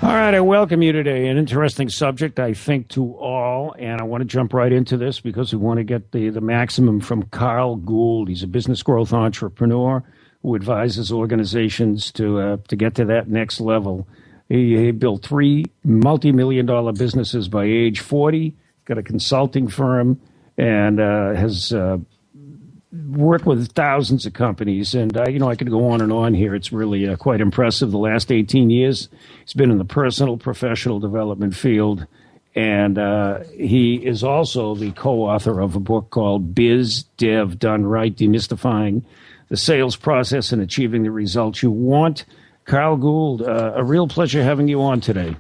All right, I welcome you today. An interesting subject, I think, to all, and I want to jump right into this because we want to get the maximum from Carl Gould. He's a business growth entrepreneur who advises organizations to get to that next level. He built three multi-million-dollar businesses by age 40, got a consulting firm, and has worked with thousands of companies, and I could go on and on here. It's really quite impressive. The last 18 years, he's been in the personal, professional development field, and he is also the co-author of a book called Biz Dev Done Right: Demystifying the Sales Process and Achieving the Results You Want. Carl Gould, a real pleasure having you on today.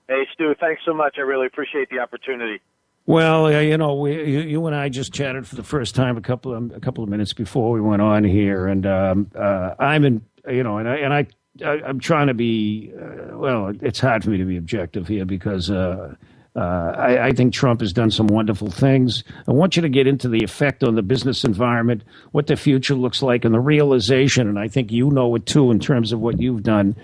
Hey, Stu, thanks so much. I really appreciate the opportunity. Well, you and I just chatted for the first time a couple of minutes before we went on here, and I'm trying to be it's hard for me to be objective here because I think Trump has done some wonderful things. I want you to get into the effect on the business environment, what the future looks like, and the realization, and I think you know it too in terms of what you've done.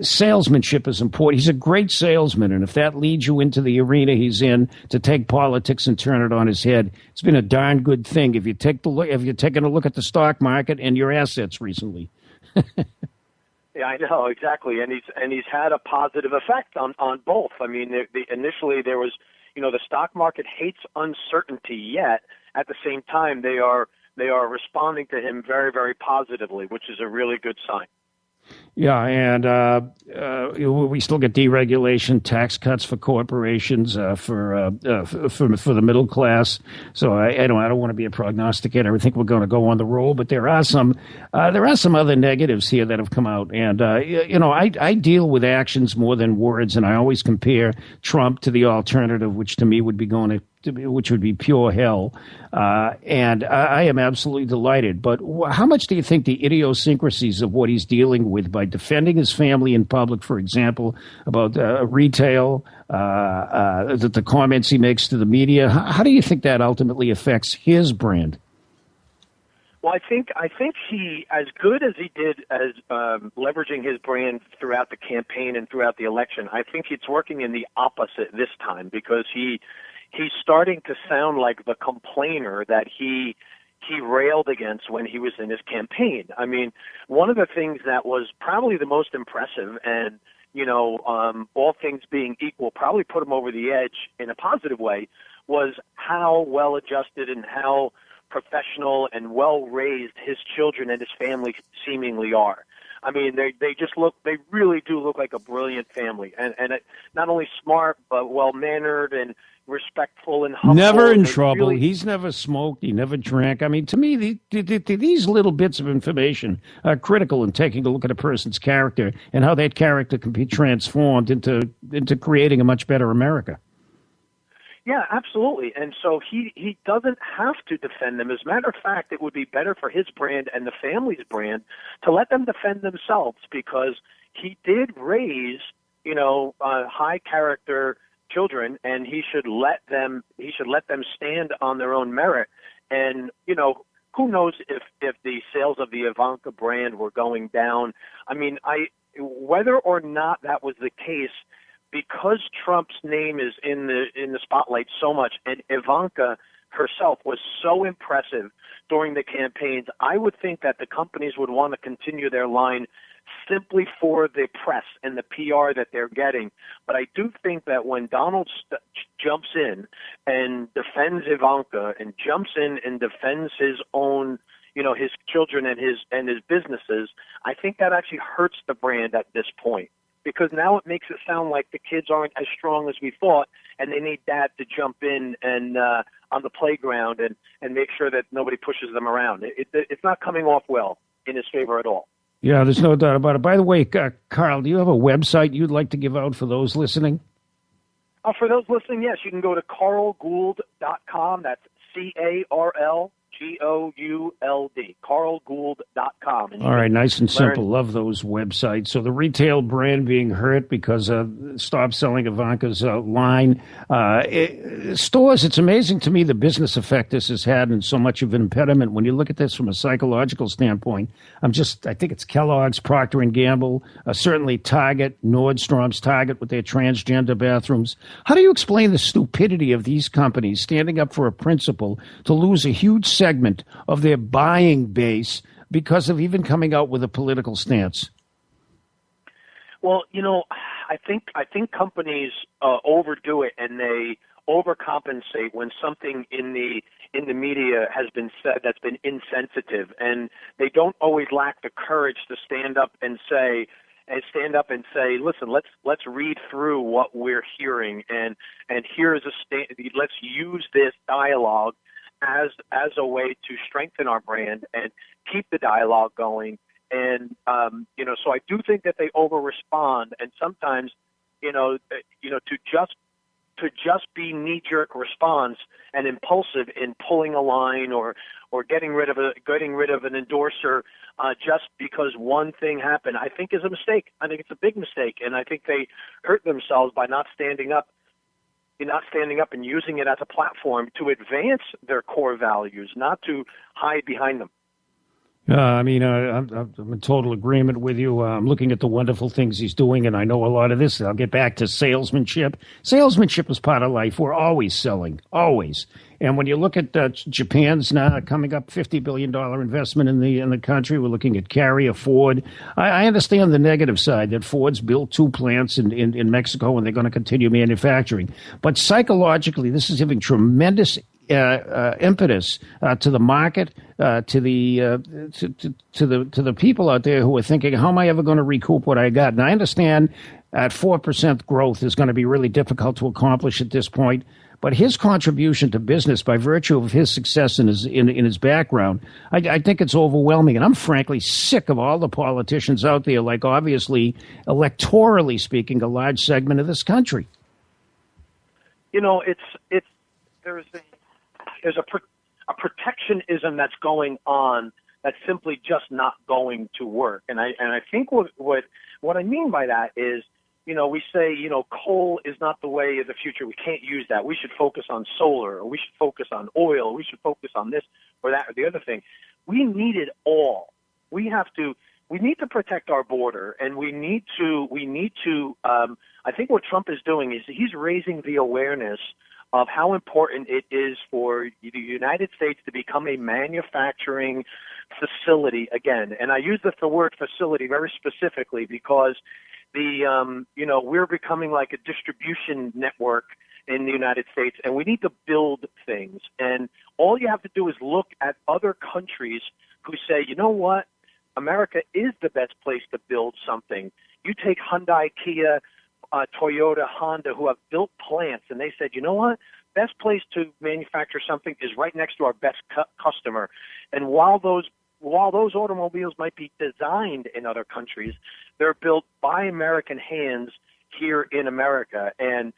Salesmanship is important. He's a great salesman, and if that leads you into the arena he's in to take politics and turn it on his head, it's been a darn good thing. If you're taking a look at the stock market and your assets recently. Yeah, I know, exactly, and he's had a positive effect on both. I mean, initially there was, the stock market hates uncertainty, yet at the same time they are responding to him very, very positively, which is a really good sign. Yeah, and we still get deregulation, tax cuts for corporations, for the middle class. So I don't want to be a prognosticator. I think we're going to go on the roll, but there are some other negatives here that have come out. And I deal with actions more than words, and I always compare Trump to the alternative, which to me would be which would be pure hell. And I am absolutely delighted. But how much do you think the idiosyncrasies of what he's dealing with by defending his family in public, for example, about retail, the comments he makes to the media, how do you think that ultimately affects his brand? Well, I think he, as good as he did as leveraging his brand throughout the campaign and throughout the election, I think it's working in the opposite this time because he's starting to sound like the complainer that he railed against when he was in his campaign. I mean, one of the things that was probably the most impressive and, all things being equal, probably put him over the edge in a positive way was how well adjusted and how professional and well raised his children and his family seemingly are. I mean, they really do look like a brilliant family, and not only smart but well mannered and respectful and humble. Never in trouble. He's never smoked. He never drank. I mean, to me, these little bits of information are critical in taking a look at a person's character and how that character can be transformed into creating a much better America. Yeah, absolutely. And so he doesn't have to defend them. As a matter of fact, it would be better for his brand and the family's brand to let them defend themselves because he did raise, high character children, and he should let them stand on their own merit. And, who knows if the sales of the Ivanka brand were going down. I mean, whether or not that was the case, because Trump's name is in the spotlight so much, and Ivanka herself was so impressive during the campaigns, I would think that the companies would want to continue their line simply for the press and the PR that they're getting. But I do think that when Donald jumps in and defends Ivanka and jumps in and defends his own, his children and his businesses, I think that actually hurts the brand at this point. Because now it makes it sound like the kids aren't as strong as we thought, and they need dad to jump in and on the playground and make sure that nobody pushes them around. It's not coming off well in his favor at all. Yeah, there's no doubt about it. By the way, Carl, do you have a website you'd like to give out for those listening? For those listening, yes, you can go to carlgould.com. That's CarlGould, Gould, carlgould.com. And All right, nice and learn. simple. Love those websites. So the retail brand being hurt because stop selling Ivanka's line. Stores, it's amazing to me the business effect this has had and so much of an impediment. When you look at this from a psychological standpoint, I think it's Kellogg's, Procter & Gamble, certainly Target, Nordstrom's Target with their transgender bathrooms. How do you explain the stupidity of these companies standing up for a principle to lose a huge segment of their buying base because of even coming out with a political stance? Well, I think companies overdo it and they overcompensate when something in the media has been said that's been insensitive, and they don't always lack the courage to stand up and say, listen, let's read through what we're hearing, and here's let's use this dialogue as a way to strengthen our brand and keep the dialogue going. And so I do think that they over respond, and sometimes to just be knee jerk response and impulsive in pulling a line or getting rid of an endorser just because one thing happened, I think is a mistake. I think it's a big mistake, and I think they hurt themselves by not standing up and using it as a platform to advance their core values, not to hide behind them. I'm in total agreement with you. I'm looking at the wonderful things he's doing, and I know a lot of this. I'll get back to salesmanship. Salesmanship is part of life. We're always selling, always. And when you look at Japan's now coming up $50 billion investment in the country, we're looking at Carrier, Ford. I understand the negative side that Ford's built 2 plants in Mexico, and they're going to continue manufacturing. But psychologically, this is giving tremendous impetus to the market, to the people out there who are thinking, how am I ever going to recoup what I got? And I understand at 4% growth is going to be really difficult to accomplish at this point. But his contribution to business, by virtue of his success in his background, I think it's overwhelming. And I'm frankly sick of all the politicians out there, like obviously, electorally speaking, a large segment of this country. There's a protectionism that's going on that's simply just not going to work. And I think what I mean by that is, we say, coal is not the way of the future. We can't use that. We should focus on solar, or we should focus on oil, or we should focus on this or that or the other thing. We need it all. We need to protect our border, and we need to I think what Trump is doing is he's raising the awareness of how important it is for the United States to become a manufacturing facility again. And I use the word facility very specifically because we're becoming like a distribution network in the United States, and we need to build things. And all you have to do is look at other countries who say, you know what, America is the best place to build something. You take Hyundai, Kia, Toyota, Honda, who have built plants, and they said, you know what, best place to manufacture something is right next to our best customer. And while those automobiles might be designed in other countries, they're built by American hands here in America, and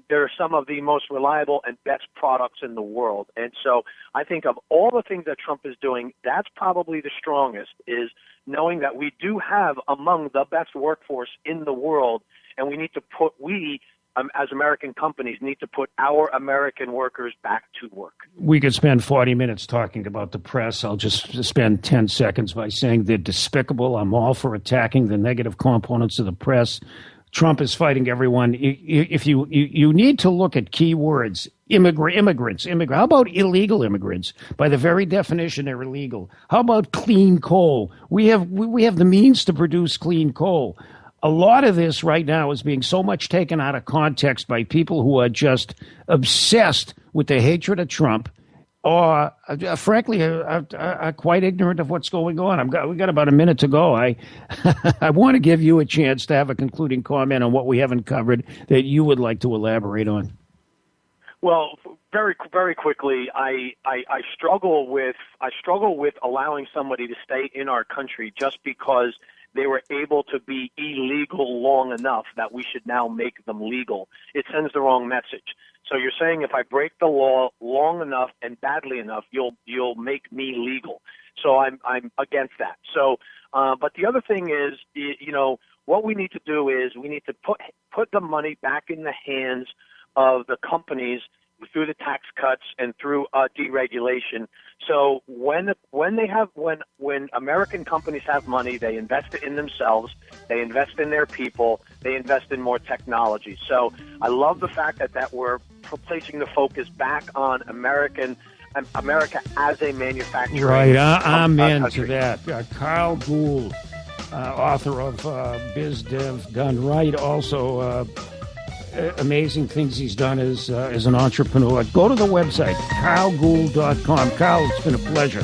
they're some of the most reliable and best products in the world. And so I think of all the things that Trump is doing, that's probably the strongest, is knowing that we do have among the best workforce in the world, and we need to as American companies, need to put our American workers back to work. We could spend 40 minutes talking about the press. I'll just spend 10 seconds by saying they're despicable. I'm all for attacking the negative components of the press. Trump is fighting everyone. If you need to look at key words, immigrants. How about illegal immigrants? By the very definition, they're illegal. How about clean coal? We have the means to produce clean coal. A lot of this right now is being so much taken out of context by people who are just obsessed with the hatred of Trump, or frankly are quite ignorant of what's going on. We got about a minute to go. I want to give you a chance to have a concluding comment on what we haven't covered that you would like to elaborate on. Well, very, very quickly, I struggle with allowing somebody to stay in our country just because they were able to be illegal long enough that we should now make them legal. It sends the wrong message. So you're saying if I break the law long enough and badly enough, you'll make me legal. So I'm against that. So, but the other thing is, what we need to do is we need to put the money back in the hands of the companies through the tax cuts and through deregulation. So when American companies have money, they invest it in themselves, they invest in their people, they invest in more technology. So I love the fact that we're placing the focus back on America as a manufacturing Right, I'm into country. that. Carl Gould, author of Biz Dev Done Right, also amazing things he's done as an entrepreneur. Go to the website, carlgould.com. Carl, it's been a pleasure.